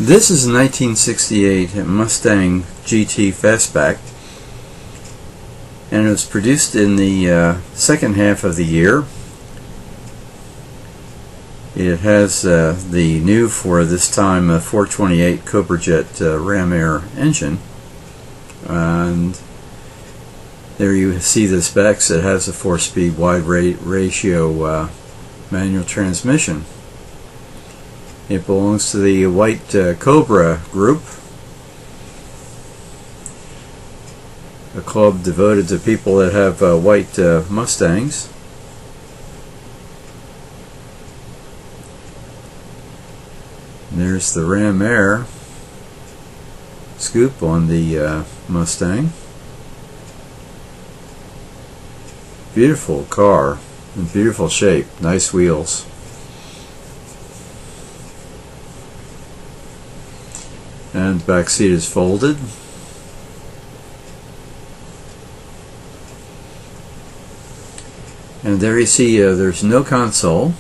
This is a 1968 Mustang GT Fastback, and it was produced in the second half of the year. It has the new, for this time, 428 Cobra Jet Ram Air engine, and there you see the specs. It has a 4-speed wide ratio manual transmission. It belongs to the white Cobra group, a club devoted to people that have white Mustangs. And there's the Ram Air scoop on the Mustang. Beautiful car, in beautiful shape, nice wheels. And the back seat is folded. And there you see there's no console.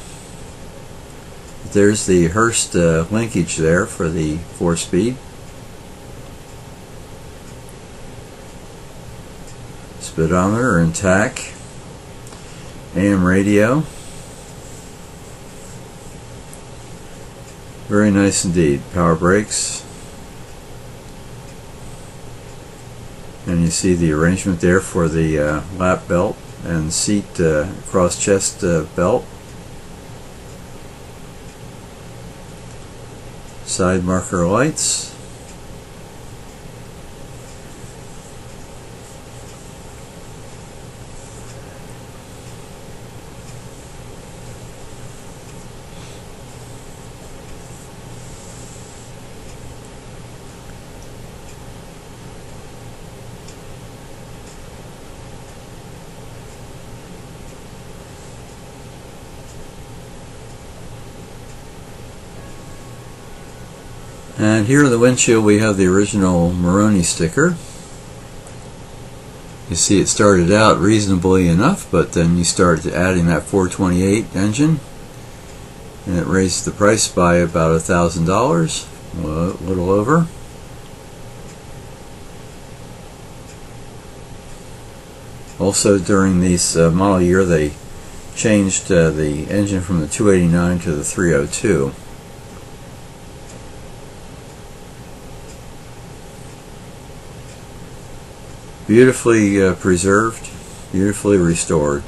There's the Hurst linkage there for the 4-speed. Speedometer and tach. AM radio. Very nice indeed. Power brakes. And you see the arrangement there for the lap belt and seat cross chest belt. Side marker lights. And here in the windshield we have the original Maroney sticker. You see it started out reasonably enough, but then you start adding that 428 engine, and it raised the price by about $1,000, a little over. Also during this model year they changed the engine from the 289 to the 302. Beautifully preserved, beautifully restored.